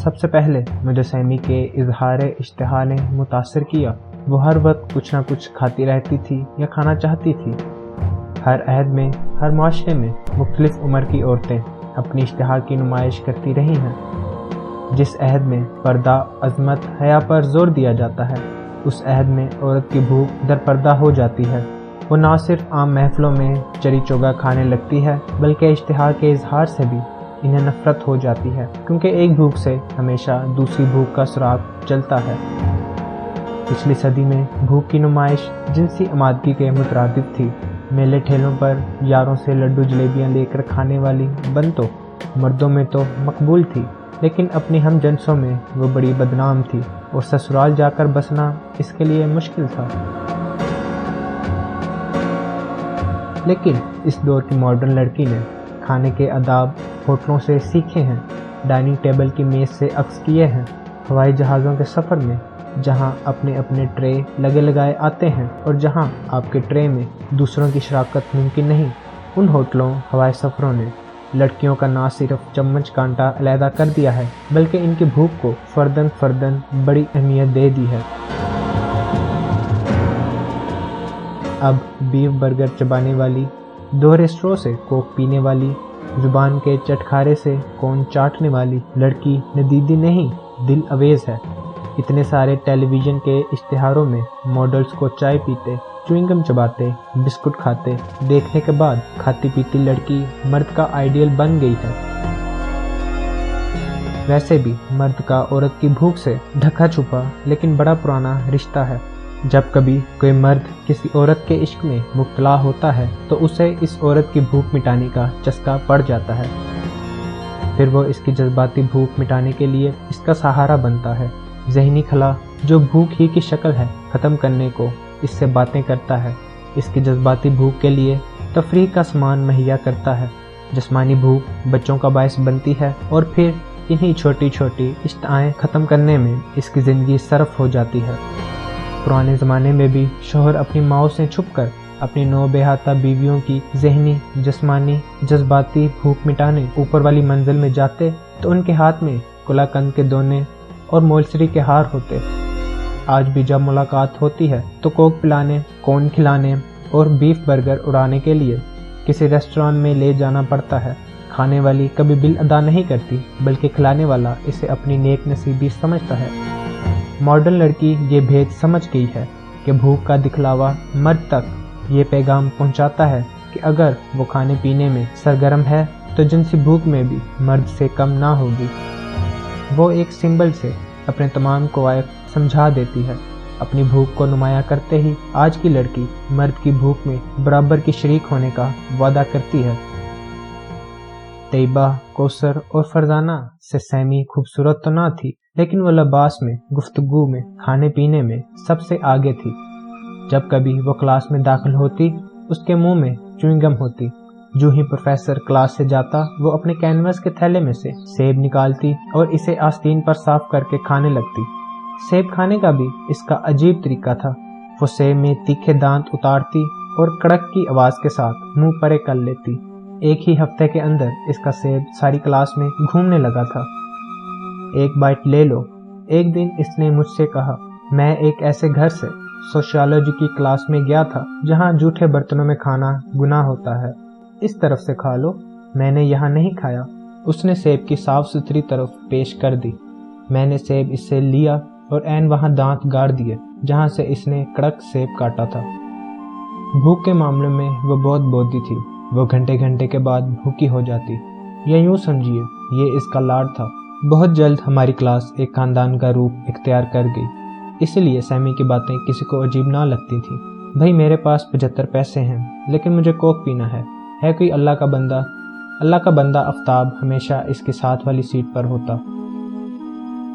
سب سے پہلے مجھے سیمی کے اظہار اشتہا نے متاثر کیا۔ وہ ہر وقت کچھ نہ کچھ کھاتی رہتی تھی یا کھانا چاہتی تھی۔ ہر عہد میں، ہر معاشرے میں مختلف عمر کی عورتیں اپنی اشتہا کی نمائش کرتی رہی ہیں۔ جس عہد میں پردہ، عظمت، حیا پر زور دیا جاتا ہے، اس عہد میں عورت کی بھوک در پردہ ہو جاتی ہے۔ وہ نہ صرف عام محفلوں میں چری چوگا کھانے لگتی ہے، بلکہ اشتہا کے اظہار سے بھی انہیں نفرت ہو جاتی ہے، کیونکہ ایک بھوک سے ہمیشہ دوسری بھوک کا سراغ چلتا ہے۔ پچھلی صدی میں بھوک کی نمائش جنسی آمادگی کے مترادف تھی۔ میلے ٹھیلوں پر یاروں سے لڈو جلیبیاں لے کر کھانے والی بنتو مردوں میں تو مقبول تھی، لیکن اپنی ہم جنسوں میں وہ بڑی بدنام تھی اور سسرال جا کر بسنا اس کے لیے مشکل تھا۔ لیکن اس دور کی ماڈرن لڑکی نے کھانے کے آداب ہوٹلوں سے سیکھے ہیں، ڈائننگ ٹیبل کی میز سے عکس کیے ہیں۔ ہوائی جہازوں کے سفر میں جہاں اپنے اپنے ٹرے لگے لگائے آتے ہیں اور جہاں آپ کے ٹرے میں دوسروں کی شراکت ممکن نہیں، ان ہوٹلوں، ہوائی سفروں نے لڑکیوں کا نہ صرف چمچ کانٹا علیحدہ کر دیا ہے، بلکہ ان کی بھوک کو فرداً فرداً بڑی اہمیت دے دی ہے۔ اب بیف برگر چبانے والی، دوہرے اسٹرو سے کوک پینے والی، زبان کے چٹکارے سے کون چاٹنے والی لڑکی ندیدی نہیں، دل اویز ہے۔ اتنے سارے ٹیلی ویژن کے اشتہاروں میں ماڈلز کو چائے پیتے، چوئنگم چباتے، بسکٹ کھاتے دیکھنے کے بعد کھاتی پیتی لڑکی مرد کا آئیڈیل بن گئی ہے۔ ویسے بھی مرد کا عورت کی بھوک سے ڈھکا چھپا لیکن بڑا پرانا رشتہ ہے۔ جب کبھی کوئی مرد کسی عورت کے عشق میں مبتلا ہوتا ہے تو اسے اس عورت کی بھوک مٹانے کا چسکا پڑ جاتا ہے۔ پھر وہ اس کی جذباتی بھوک مٹانے کے لیے اس کا سہارا بنتا ہے۔ ذہنی خلا جو بھوک ہی کی شکل ہے، ختم کرنے کو اس سے باتیں کرتا ہے، اس کی جذباتی بھوک کے لیے تفریح کا سامان مہیا کرتا ہے۔ جسمانی بھوک بچوں کا باعث بنتی ہے اور پھر انہی چھوٹی چھوٹی اشتہائیں ختم کرنے میں اس کی زندگی صرف ہو جاتی ہے۔ پرانے زمانے میں بھی شوہر اپنی ماؤں سے چھپ کر اپنی نو بےحاتہ بیویوں کی ذہنی، جسمانی، جذباتی بھوک مٹانے اوپر والی منزل میں جاتے تو ان کے ہاتھ میں کلاکند کے دونے اور مولسری کے ہار ہوتے۔ آج بھی جب ملاقات ہوتی ہے تو کوک پلانے، کون کھلانے اور بیف برگر اڑانے کے لیے کسی ریسٹوران میں لے جانا پڑتا ہے۔ کھانے والی کبھی بل ادا نہیں کرتی، بلکہ کھلانے والا اسے اپنی نیک نصیبی سمجھتا ہے۔ ماڈرن لڑکی یہ بھید سمجھ گئی ہے کہ بھوک کا دکھلاوا مرد تک یہ پیغام پہنچاتا ہے کہ اگر وہ کھانے پینے میں سرگرم ہے تو جنسی بھوک میں بھی مرد سے کم نہ ہوگی۔ وہ ایک سمبل سے اپنے تمام کوائف سمجھا دیتی ہے۔ اپنی بھوک کو نمایاں کرتے ہی آج کی لڑکی مرد کی بھوک میں برابر کی شریک ہونے کا وعدہ کرتی ہے۔ طیبہ، کوثر اور فرزانہ سے سیمی خوبصورت تو نہ تھی، لیکن وہ لباس میں، گفتگو میں، کھانے پینے میں سب سے آگے تھی۔ جب کبھی وہ کلاس میں داخل ہوتی، اس کے منہ میں چوئنگم ہوتی۔ جو ہی پروفیسر کلاس سے جاتا، وہ اپنے کینوس کے تھیلے میں سے سیب نکالتی اور اسے آستین پر صاف کر کے کھانے لگتی۔ سیب کھانے کا بھی اس کا عجیب طریقہ تھا۔ وہ سیب میں تیکھے دانت اتارتی اور کڑک کی آواز کے ساتھ منہ پرے کر لیتی۔ ایک ہی ہفتے کے اندر اس کا سیب ساری کلاس میں گھومنے لگا تھا۔ ایک بائٹ لے لو، ایک دن اس نے مجھ سے کہا۔ میں ایک ایسے گھر سے سوشیالوجی کی کلاس میں گیا تھا جہاں جھوٹے برتنوں میں کھانا گناہ ہوتا ہے۔ اس طرف سے کھا لو۔ میں نے یہاں نہیں کھایا۔ اس نے سیب کی صاف ستھری طرف پیش کر دی۔ میں نے سیب اس سے لیا اور عین وہاں دانت گاڑ دیے جہاں سے اس نے کڑک سیب کاٹا تھا۔ بھوک کے معاملے میں وہ بہت بودھی تھی۔ وہ گھنٹے گھنٹے کے بعد بھوکی ہو جاتی، یا یوں سمجھیے یہ اس کا لاڈ تھا۔ بہت جلد ہماری کلاس ایک خاندان کا روپ اختیار کر گئی، اس لیے سیمی کی باتیں کسی کو عجیب نہ لگتی تھیں۔ بھائی میرے پاس 75 پیسے ہیں، لیکن مجھے کوک پینا ہے کوئی اللہ کا بندہ آفتاب ہمیشہ اس کے ساتھ والی سیٹ پر ہوتا۔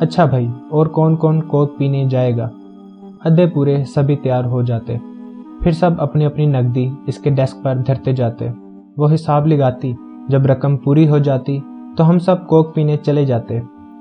اچھا بھائی، اور کون کون کوک پینے جائے گا؟ ادھے پورے سبھی تیار ہو جاتے، پھر سب اپنی اپنی نقدی اس کے ڈیسک پر دھرتے جاتے۔ وہ حساب لگاتی، جب رقم پوری ہو جاتی تو ہم سب کوک پینے چلے جاتے۔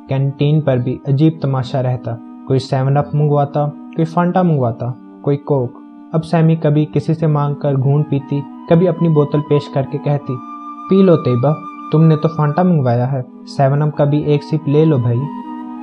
کینٹین پر بھی عجیب تماشا رہتا، کوئی 7 اپ منگواتا، کوئی فانٹا منگواتا، کوئی کوک۔ اب سیمی کبھی کسی سے مانگ کر گھونٹ پیتی، کبھی اپنی بوتل پیش کر کے کہتی، پی لو طیبہ، تم نے تو فانٹا منگوایا ہے، 7 اپ کا بھی ایک سپ لے لو بھائی۔